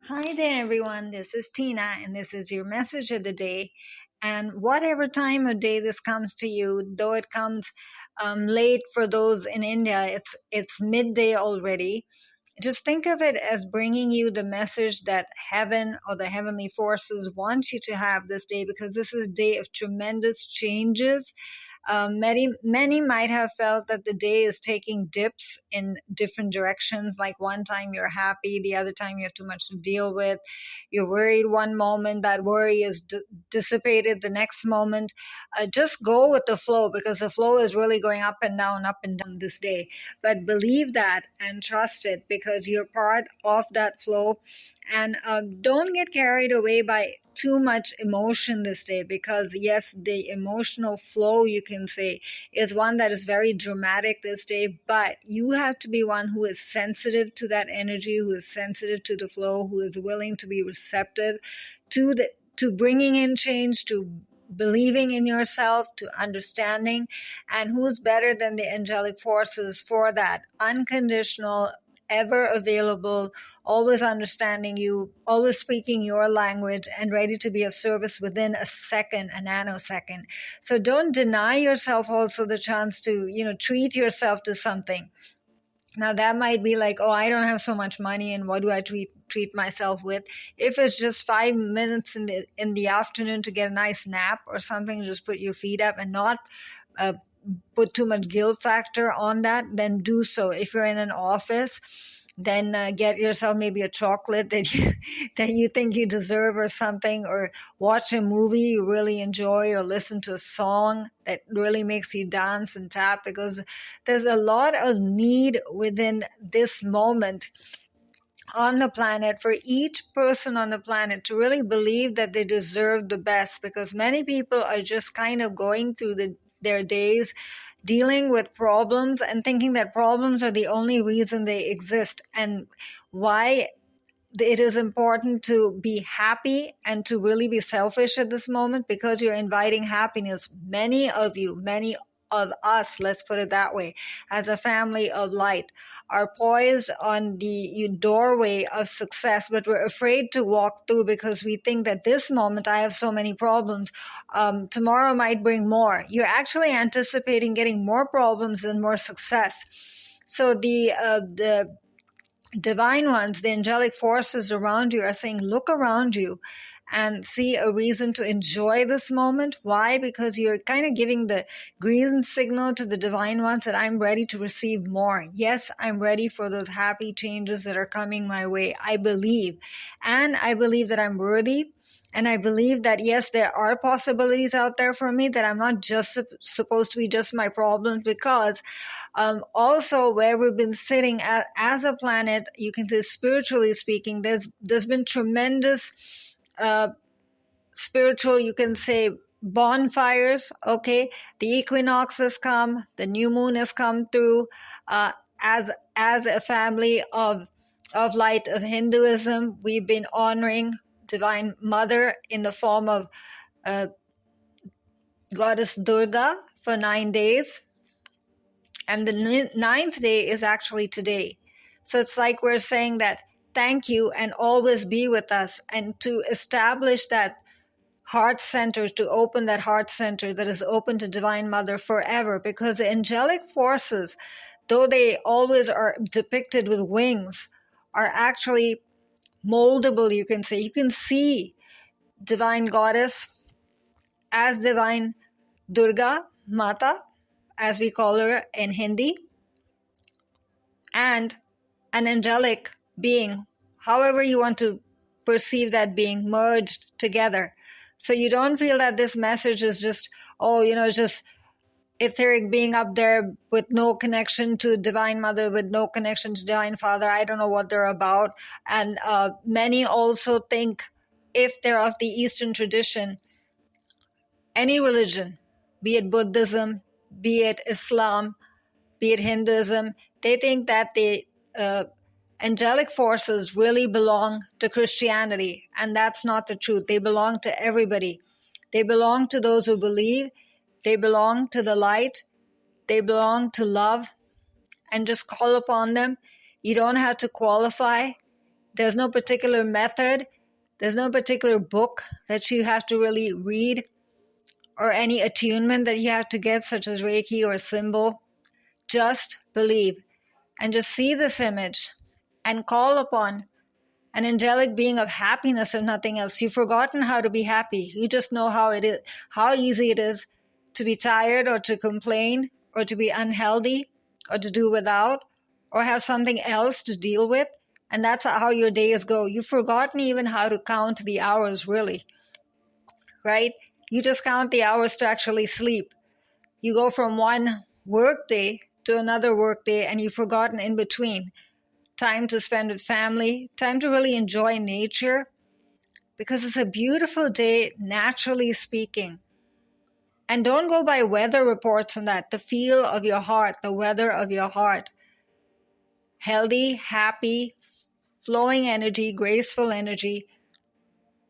Hi there, everyone. This is Tina, and this is your message of the day. And whatever time of day this comes to you, though it comes late for those in India, it's midday already. Just think of it as bringing you the message that heaven or the heavenly forces want you to have this day, because this is a day of tremendous changes. Many might have felt that the day is taking dips in different directions. Like one time you're happy, the other time you have too much to deal with. You're worried one moment, that worry is dissipated the next moment. Just go with the flow, because the flow is really going up and down this day. But believe that and trust it, because you're part of that flow. And don't get carried away by too much emotion this day, because yes, the emotional flow, you can say, is one that is very dramatic this day, but you have to be one who is sensitive to that energy, who is sensitive to the flow, who is willing to be receptive to bringing in change, to believing in yourself, to understanding. And who's better than the angelic forces for that? Unconditional, ever available, always understanding you, always speaking your language, and ready to be of service within a second, a nanosecond. So don't deny yourself also the chance to, treat yourself to something. Now that might be like, oh, I don't have so much money, and what do I treat myself with? If it's just 5 minutes in the afternoon to get a nice nap or something, just put your feet up and not put too much guilt factor on that, then do so. If you're in an office, then get yourself maybe a chocolate that you think you deserve or something, or watch a movie you really enjoy, or listen to a song that really makes you dance and tap, because there's a lot of need within this moment on the planet, for each person on the planet to really believe that they deserve the best, because many people are just kind of going through their days dealing with problems and thinking that problems are the only reason they exist, and why it is important to be happy and to really be selfish at this moment, because you're inviting happiness. Many of us, let's put it that way, as a family of light, are poised on the doorway of success, but we're afraid to walk through, because we think that this moment, I have so many problems, tomorrow might bring more. You're actually anticipating getting more problems and more success. So the divine ones, the angelic forces around you, are saying, look around you and see a reason to enjoy this moment. Why? Because you're kind of giving the green signal to the divine ones that I'm ready to receive more. Yes, I'm ready for those happy changes that are coming my way. I believe. And I believe that I'm worthy. And I believe that, yes, there are possibilities out there for me, that I'm not just supposed to be just my problems, because also where we've been sitting as a planet, you can say spiritually speaking, there's been tremendous spiritual, you can say, bonfires. Okay, the equinox has come, the new moon has come through. As a family of light of Hinduism, we've been honoring Divine Mother in the form of Goddess Durga for 9 days, and the ninth day is actually today. So it's like we're saying that thank you and always be with us, and to establish that heart center, to open that heart center that is open to Divine Mother forever, because the angelic forces, though they always are depicted with wings, are actually moldable, you can say. You can see Divine Goddess as Divine Durga Mata, as we call her in Hindi, and an angelic being, however you want to perceive that being, merged together. So you don't feel that this message is just, it's just etheric being up there with no connection to Divine Mother, with no connection to Divine Father. I don't know what they're about. And many also think, if they're of the Eastern tradition, any religion, be it Buddhism, be it Islam, be it Hinduism, they think that the angelic forces really belong to Christianity, and that's not the truth. They belong to everybody. They belong to those who believe. They belong to the light. They belong to love, and just call upon them. You don't have to qualify. There's no particular method. There's no particular book that you have to really read or any attunement that you have to get, such as Reiki or symbol. Just believe and just see this image and call upon an angelic being of happiness and nothing else. You've forgotten how to be happy. You just know how easy it is to be tired or to complain or to be unhealthy or to do without or have something else to deal with. And that's how your days go. You've forgotten even how to count the hours, really, right? You just count the hours to actually sleep. You go from one work day to another work day, and you've forgotten in between time to spend with family, time to really enjoy nature, because it's a beautiful day, naturally speaking. And don't go by weather reports and that. The feel of your heart, the weather of your heart. Healthy, happy, flowing energy, graceful energy,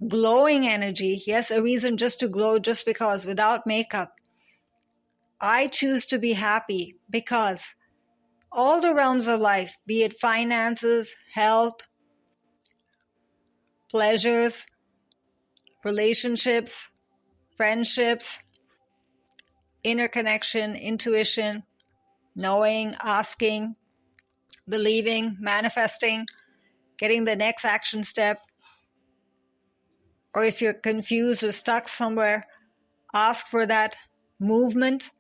glowing energy. Yes, a reason just to glow just because, without makeup. I choose to be happy because all the realms of life, be it finances, health, pleasures, relationships, friendships, inner connection, intuition, knowing, asking, believing, manifesting, getting the next action step, or if you're confused or stuck somewhere, ask for that movement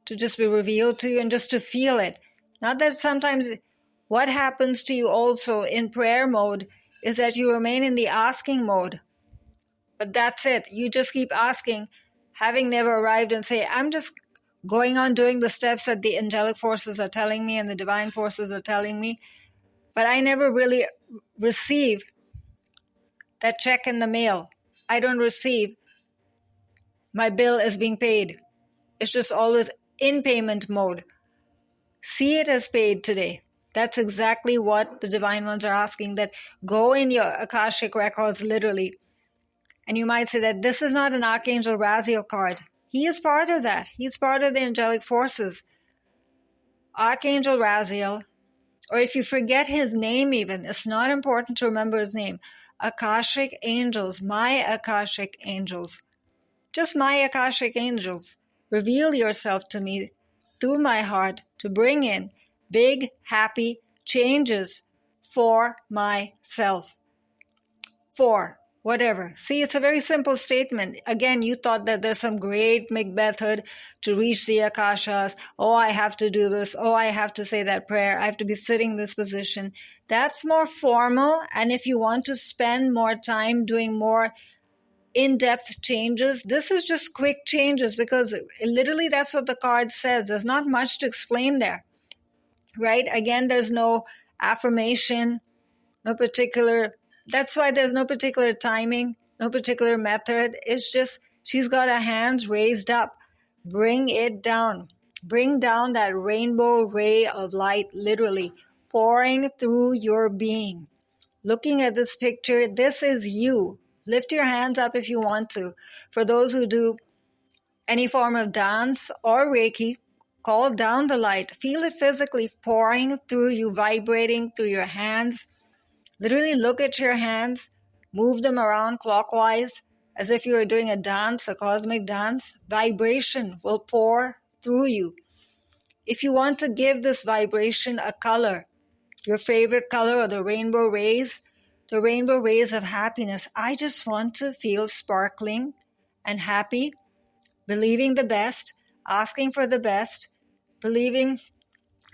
to just be revealed to you and just to feel it. Not that sometimes what happens to you also in prayer mode is that you remain in the asking mode. But that's it. You just keep asking, having never arrived, and say, I'm just going on doing the steps that the angelic forces are telling me and the divine forces are telling me. But I never really receive that check in the mail. I don't receive my bill is being paid. It's just always in payment mode. See it as paid today. That's exactly what the divine ones are asking, that go in your Akashic records literally. And you might say that this is not an Archangel Raziel card. He is part of that. He's part of the angelic forces. Archangel Raziel, or if you forget his name even, it's not important to remember his name. Akashic angels, my Akashic angels. Just my Akashic angels. Reveal yourself to me through my heart to bring in big, happy changes for myself. For whatever. See, it's a very simple statement. Again, you thought that there's some great method to reach the Akashas. Oh, I have to do this. Oh, I have to say that prayer. I have to be sitting in this position. That's more formal. And if you want to spend more time doing more in-depth changes, this is just quick changes, because literally that's what the card says. There's not much to explain there, right? Again, there's no affirmation, no particular, that's why there's no particular timing, no particular method. It's just, she's got her hands raised up. Bring it down. Bring down that rainbow ray of light, literally pouring through your being. Looking at this picture, this is you. Lift your hands up if you want to. For those who do any form of dance or Reiki, call down the light. Feel it physically pouring through you, vibrating through your hands. Literally look at your hands, move them around clockwise as if you were doing a dance, a cosmic dance. Vibration will pour through you. If you want to give this vibration a color, your favorite color, or the rainbow rays of happiness. I just want to feel sparkling and happy, believing the best, asking for the best, believing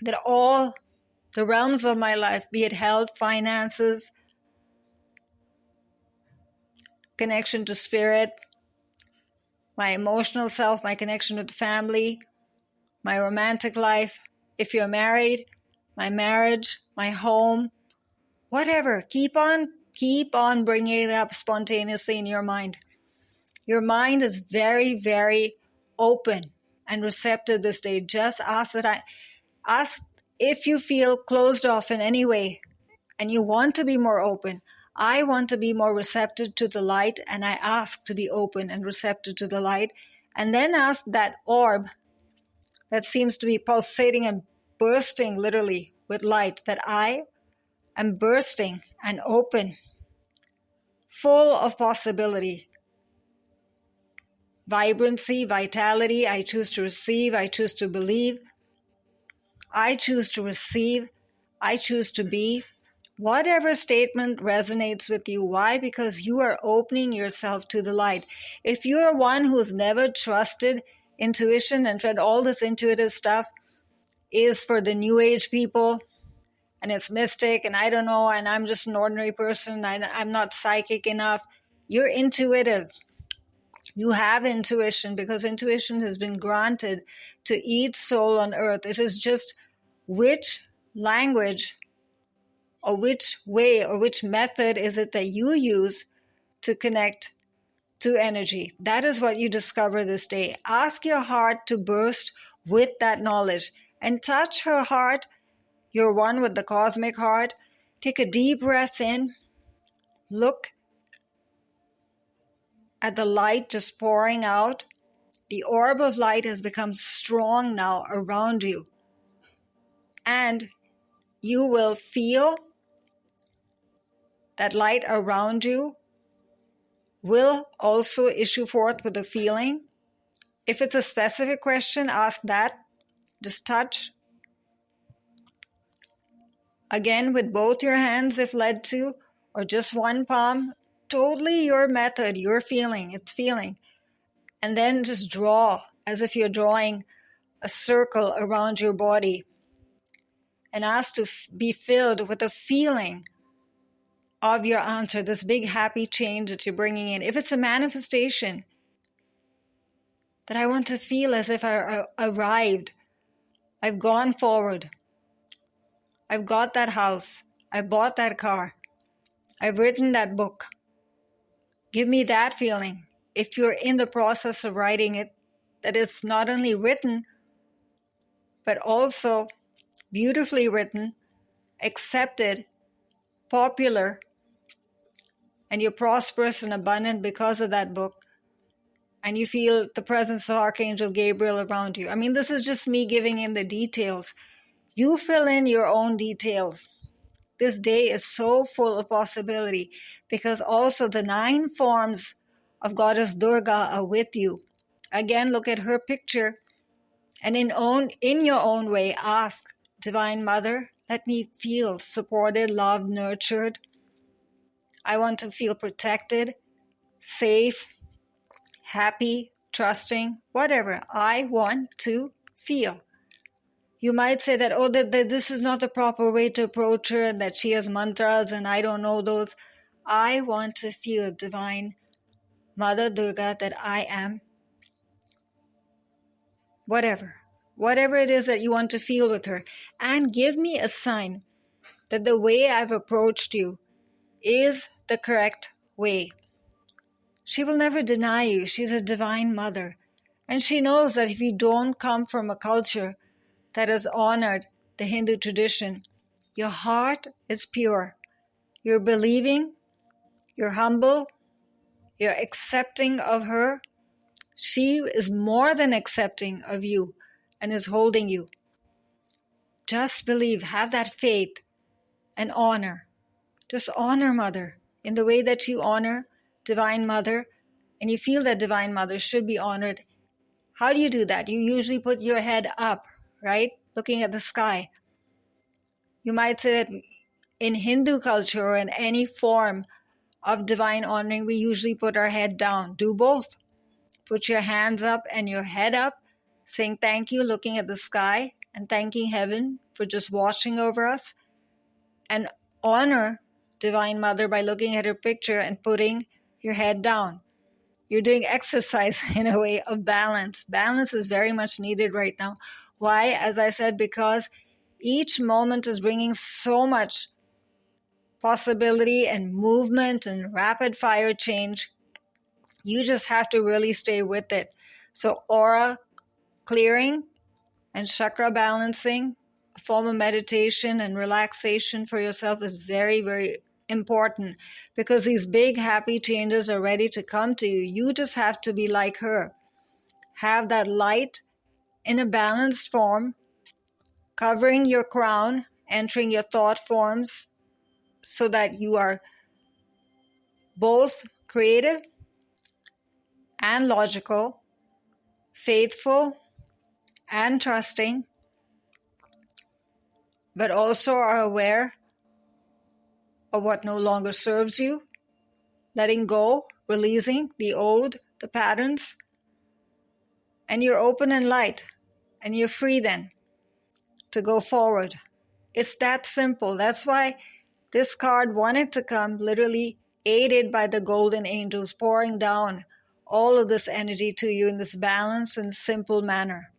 that all the realms of my life, be it health, finances, connection to spirit, my emotional self, my connection with family, my romantic life, if you're married, my marriage, my home, whatever, keep on bringing it up spontaneously in your mind. Your mind is very, very open and receptive this day. Just ask if you feel closed off in any way and you want to be more open. I want to be more receptive to the light, and I ask to be open and receptive to the light. And then ask that orb that seems to be pulsating and bursting literally with light, that I and bursting and open, full of possibility. Vibrancy, vitality. I choose to receive. I choose to believe. I choose to receive. I choose to be. Whatever statement resonates with you. Why? Because you are opening yourself to the light. If you're one who's never trusted intuition and read all this intuitive stuff is for the new age people, and it's mystic, and I don't know, and I'm just an ordinary person, I'm not psychic enough. You're intuitive. You have intuition because intuition has been granted to each soul on earth. It is just which language or which way or which method is it that you use to connect to energy. That is what you discover this day. Ask your heart to burst with that knowledge and touch her heart. You're one with the cosmic heart. Take a deep breath in. Look at the light just pouring out. The orb of light has become strong now around you. And you will feel that light around you will also issue forth with a feeling. If it's a specific question, ask that. Just touch. Again, with both your hands if led to, or just one palm. Totally your method, your feeling, it's feeling. And then just draw as if you're drawing a circle around your body. And ask to be filled with a feeling of your answer, this big happy change that you're bringing in. If it's a manifestation, that I want to feel as if I arrived. I've gone forward. I've got that house. I bought that car. I've written that book. Give me that feeling. If you're in the process of writing it, that it's not only written, but also beautifully written, accepted, popular, and you're prosperous and abundant because of that book, and you feel the presence of Archangel Gabriel around you. I mean, this is just me giving in the details. You fill in your own details. This day is so full of possibility because also the 9 forms of Goddess Durga are with you. Again, look at her picture and in your own way, ask, Divine Mother, let me feel supported, loved, nurtured. I want to feel protected, safe, happy, trusting, whatever I want to feel. You might say that, that this is not the proper way to approach her and that she has mantras and I don't know those. I want to feel, Divine Mother Durga, that I am whatever it is that you want to feel with her. And give me a sign that the way I've approached you is the correct way. She will never deny you. She's a divine mother. And she knows that if you don't come from a culture that has honored the Hindu tradition, your heart is pure. You're believing, you're humble, you're accepting of her. She is more than accepting of you and is holding you. Just believe, have that faith and honor. Just honor Mother in the way that you honor Divine Mother, and you feel that Divine Mother should be honored. How do you do that? You usually put your head up, right? Looking at the sky. You might say that in Hindu culture or in any form of divine honoring, we usually put our head down. Do both. Put your hands up and your head up, saying thank you, looking at the sky and thanking heaven for just watching over us. And honor Divine Mother by looking at her picture and putting your head down. You're doing exercise in a way of balance. Balance is very much needed right now. Why? As I said, because each moment is bringing so much possibility and movement and rapid fire change. You just have to really stay with it. So aura clearing and chakra balancing, a form of meditation and relaxation for yourself is very, very important because these big happy changes are ready to come to you. You just have to be like her. Have that light in a balanced form, covering your crown, entering your thought forms, so that you are both creative and logical, faithful and trusting, but also are aware of what no longer serves you, letting go, releasing the old, the patterns, and you're open and light, and you're free then to go forward. It's that simple. That's why this card wanted to come, literally aided by the golden angels pouring down all of this energy to you in this balanced and simple manner.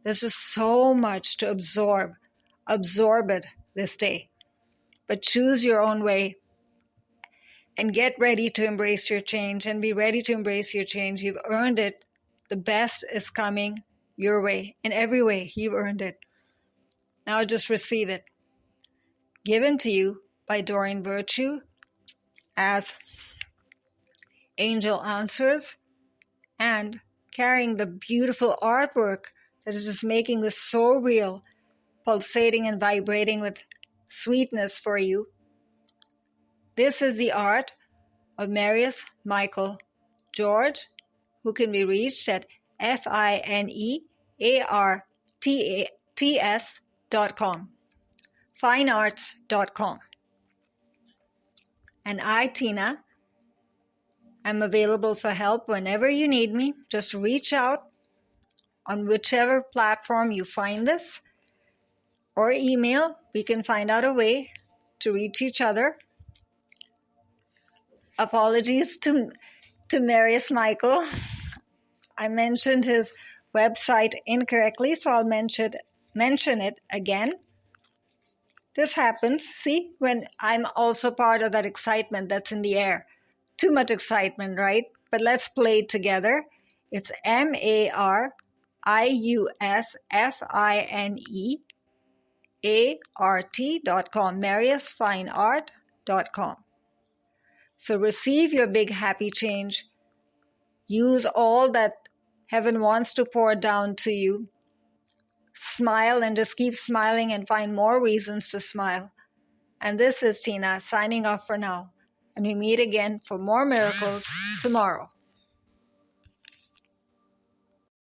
There's just so much to absorb. Absorb it this day. But choose your own way and get ready to embrace your change and be ready to embrace your change. You've earned it. The best is coming your way. In every way, you've earned it. Now just receive it. Given to you by Doreen Virtue as angel answers and carrying the beautiful artwork that is just making this so real, pulsating and vibrating with sweetness for you. This is the art of Marius Michael George, who can be reached at finearts.com, finearts.com. And I, Tina, am available for help whenever you need me. Just reach out on whichever platform you find this, or email. We can find out a way to reach each other. Apologies to Marius Michael. I mentioned his website incorrectly, so I'll mention it again. This happens, see, when I'm also part of that excitement that's in the air. Too much excitement, right? But let's play it together. It's MariusFineart.com, MariusFineart.com. So receive your big happy change. Use all that heaven wants to pour down to you. Smile and just keep smiling and find more reasons to smile. And this is Tina signing off for now. And we meet again for more miracles tomorrow.